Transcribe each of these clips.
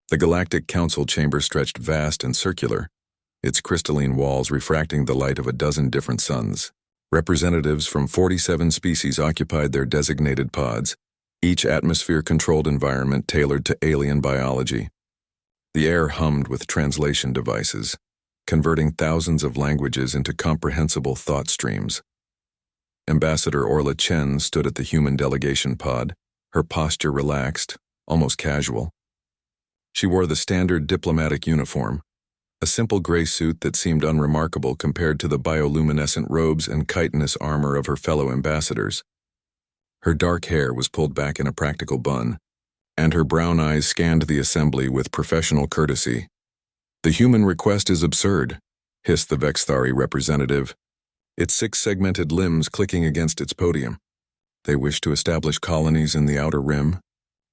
The Galactic Council chamber stretched vast and circular, its crystalline walls refracting the light of a dozen different suns. Representatives from 47 species occupied their designated pods, each atmosphere-controlled environment tailored to alien biology. The air hummed with translation devices, converting thousands of languages into comprehensible thought streams. Ambassador Orla Chen stood at the human delegation pod, her posture relaxed, almost casual. She wore the standard diplomatic uniform, a simple gray suit that seemed unremarkable compared to the bioluminescent robes and chitinous armor of her fellow ambassadors. Her dark hair was pulled back in a practical bun, and her brown eyes scanned the assembly with professional courtesy. "The human request is absurd," hissed the Vexthari representative, its six-segmented limbs clicking against its podium. "They wish to establish colonies in the Outer Rim.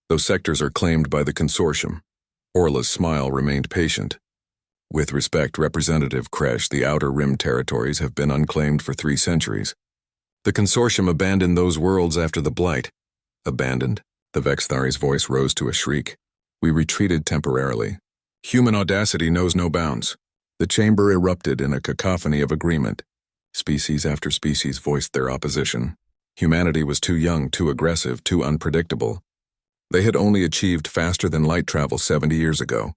Those sectors are claimed by the consortium." Orla's smile remained patient. "With respect, Representative Kresh, the Outer Rim territories have been unclaimed for 3 centuries. The consortium abandoned those worlds after the Blight." "Abandoned?" The Vexthari's voice rose to a shriek. "We retreated temporarily. Human audacity knows no bounds." The chamber erupted in a cacophony of agreement. Species after species voiced their opposition. Humanity was too young, too aggressive, too unpredictable. They had only achieved faster-than light travel 70 years ago.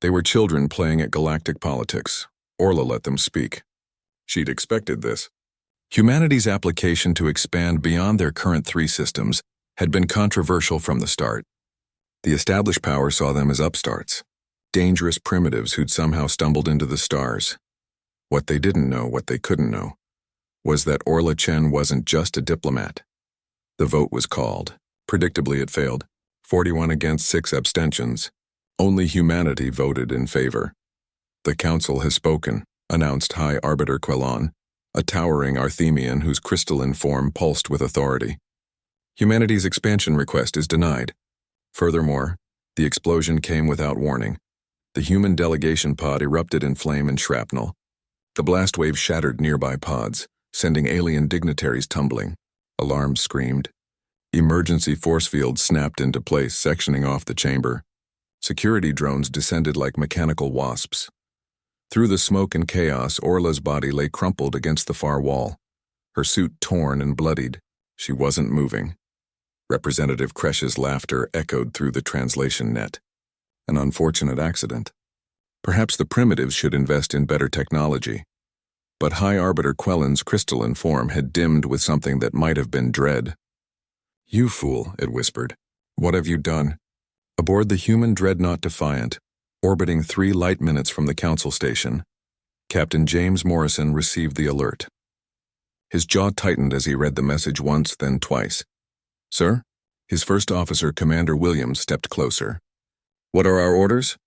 They were children playing at galactic politics. Orla let them speak. She'd expected this. Humanity's application to expand beyond their current 3 systems had been controversial from the start. The established power saw them as upstarts, dangerous primitives who'd somehow stumbled into the stars. What they didn't know, what they couldn't know, was that Orla Chen wasn't just a diplomat. The vote was called. Predictably, it failed. 41 against 6 abstentions. Only humanity voted in favor. "The Council has spoken," announced High Arbiter Quelon, a towering Arthemian whose crystalline form pulsed with authority. "Humanity's expansion request is denied." Furthermore, the explosion came without warning. The human delegation pod erupted in flame and shrapnel. The blast wave shattered nearby pods, sending alien dignitaries tumbling. Alarms screamed. Emergency force fields snapped into place, sectioning off the chamber. Security drones descended like mechanical wasps. Through the smoke and chaos, Orla's body lay crumpled against the far wall, her suit torn and bloodied. She wasn't moving. Representative Kresh's laughter echoed through the translation net. An unfortunate accident. Perhaps the primitives should invest in better technology. But High Arbiter Quellen's crystalline form had dimmed with something that might have been dread. "You fool," it whispered. "What have you done?" Aboard the human dreadnought Defiant, orbiting 3 light minutes from the Council station, Captain James Morrison received the alert. His jaw tightened as he read the message once, then twice. "Sir?" His first officer, Commander Williams, stepped closer. "What are our orders?"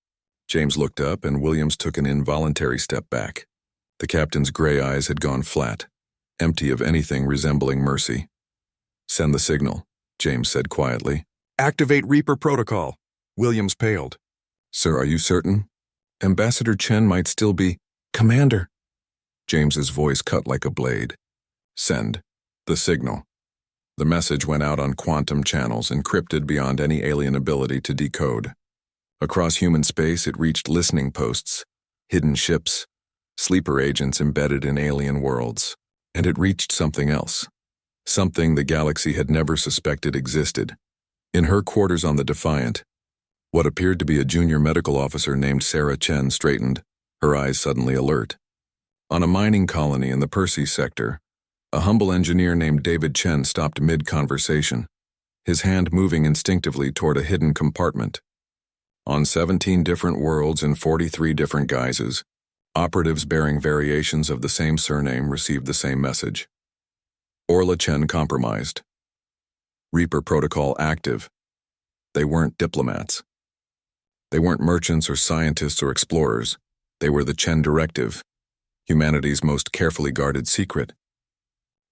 James looked up, and Williams took an involuntary step back. The captain's gray eyes had gone flat, empty of anything resembling mercy. "Send the signal," James said quietly. "Activate Reaper Protocol." Williams paled. "Sir, are you certain? Ambassador Chen might still be—" "Commander!" James's voice cut like a blade. "Send the signal." The message went out on quantum channels, encrypted beyond any alien ability to decode. Across human space, it reached listening posts, hidden ships, sleeper agents embedded in alien worlds. And it reached something else. Something the galaxy had never suspected existed. In her quarters on the Defiant, what appeared to be a junior medical officer named Sarah Chen straightened, her eyes suddenly alert. On a mining colony in the Perseus sector, a humble engineer named David Chen stopped mid-conversation, his hand moving instinctively toward a hidden compartment. On 17 different worlds in 43 different guises, operatives bearing variations of the same surname received the same message. Orla Chen compromised. Reaper Protocol active. They weren't diplomats. They weren't merchants or scientists or explorers. They were the Chen Directive, humanity's most carefully guarded secret.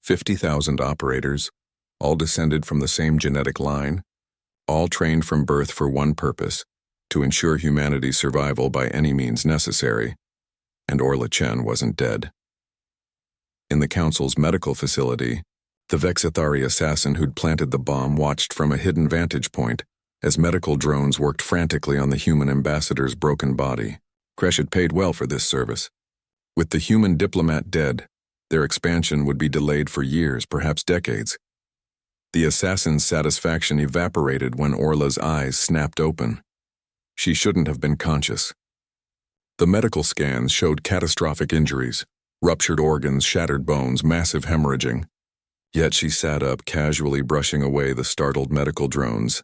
50,000 operators, all descended from the same genetic line, all trained from birth for one purpose, to ensure humanity's survival by any means necessary. And Orla Chen wasn't dead. In the Council's medical facility, the Vexithari assassin who'd planted the bomb watched from a hidden vantage point, as medical drones worked frantically on the human ambassador's broken body. Kresh had paid well for this service. With the human diplomat dead, their expansion would be delayed for years, perhaps decades. The assassin's satisfaction evaporated when Orla's eyes snapped open. She shouldn't have been conscious. The medical scans showed catastrophic injuries, ruptured organs, shattered bones, massive hemorrhaging. Yet she sat up, casually brushing away the startled medical drones.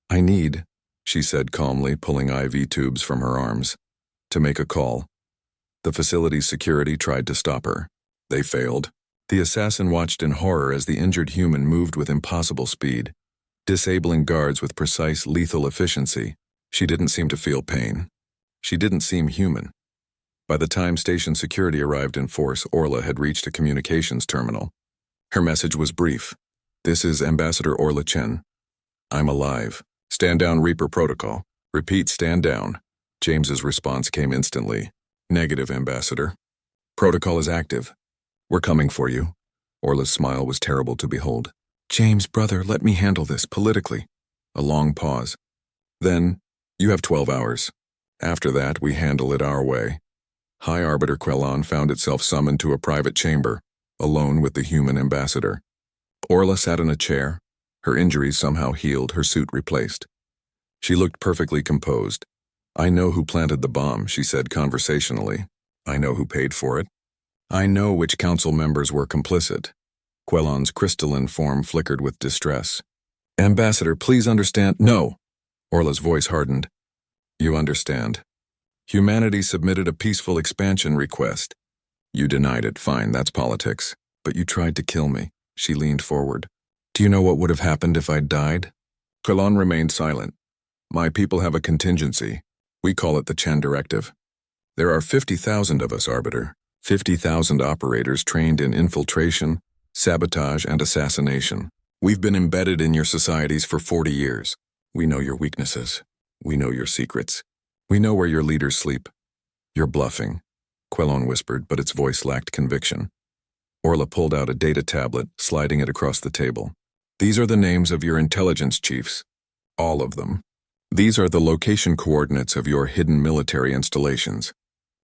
"I need," she said calmly, pulling IV tubes from her arms, "to make a call." The facility's security tried to stop her. They failed. The assassin watched in horror as the injured human moved with impossible speed, disabling guards with precise, lethal efficiency. She didn't seem to feel pain. She didn't seem human. By the time station security arrived in force, Orla had reached a communications terminal. Her message was brief. "This is Ambassador Orla Chen. I'm alive. Stand down, Reaper protocol. Repeat, stand down." James's response came instantly. "Negative, Ambassador. Protocol is active. We're coming for you." Orla's smile was terrible to behold. "James, brother, let me handle this politically." A long pause. "Then, you have 12 hours. After that, we handle it our way." High Arbiter Quelon found itself summoned to a private chamber, alone with the human ambassador. Orla sat in a chair, her injuries somehow healed, her suit replaced. She looked perfectly composed. "I know who planted the bomb," she said conversationally. "I know who paid for it. I know which council members were complicit." Quelon's crystalline form flickered with distress. "Ambassador, please understand—" "No!" Orla's voice hardened. "You understand. Humanity submitted a peaceful expansion request. You denied it, fine, that's politics. But you tried to kill me." She leaned forward. "Do you know what would have happened if I'd died?" Quelon remained silent. "My people have a contingency. We call it the Chen Directive. There are 50,000 of us, Arbiter. 50,000 operators trained in infiltration, sabotage, and assassination. We've been embedded in your societies for 40 years. We know your weaknesses. We know your secrets. We know where your leaders sleep." "You're bluffing," Quelon whispered, but its voice lacked conviction. Orla pulled out a data tablet, sliding it across the table. "These are the names of your intelligence chiefs. All of them. These are the location coordinates of your hidden military installations.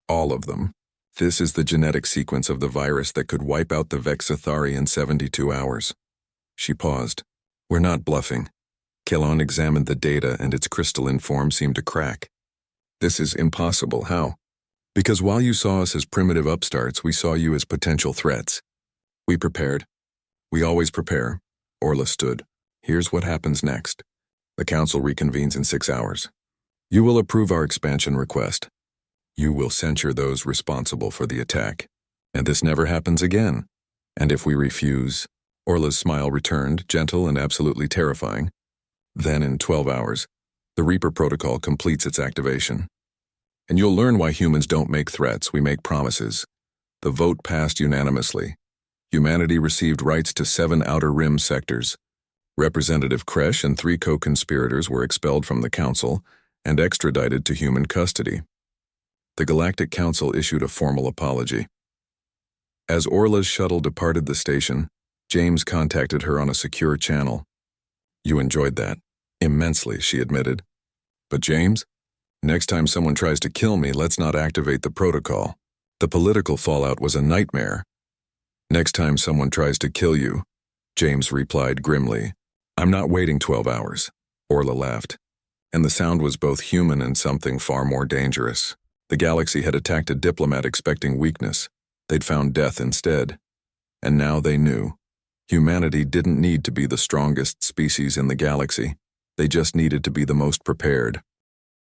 All of them. This is the genetic sequence of the virus that could wipe out the Vexathari in 72 hours. She paused. "We're not bluffing." Quelon examined the data and its crystalline form seemed to crack. "This is impossible. How?" "Because while you saw us as primitive upstarts, we saw you as potential threats. We prepared. We always prepare." Orla stood. "Here's what happens next. The council reconvenes in 6 hours. You will approve our expansion request. You will censure those responsible for the attack. And this never happens again. And if we refuse—" Orla's smile returned, gentle and absolutely terrifying. "Then in 12 hours, the Reaper protocol completes its activation. And you'll learn why humans don't make threats, we make promises. The vote passed unanimously. Humanity received rights to 7 Outer Rim sectors. Representative Kresh and 3 co-conspirators were expelled from the council and extradited to human custody. The Galactic Council issued a formal apology. As Orla's shuttle departed the station, James contacted her on a secure channel. "You enjoyed that." "Immensely," she admitted. "But James, next time someone tries to kill me, let's not activate the protocol. The political fallout was a nightmare." "Next time someone tries to kill you," James replied grimly. "I'm not waiting 12 hours." Orla laughed. And the sound was both human and something far more dangerous. The galaxy had attacked a diplomat expecting weakness. They'd found death instead. And now they knew. Humanity didn't need to be the strongest species in the galaxy. They just needed to be the most prepared.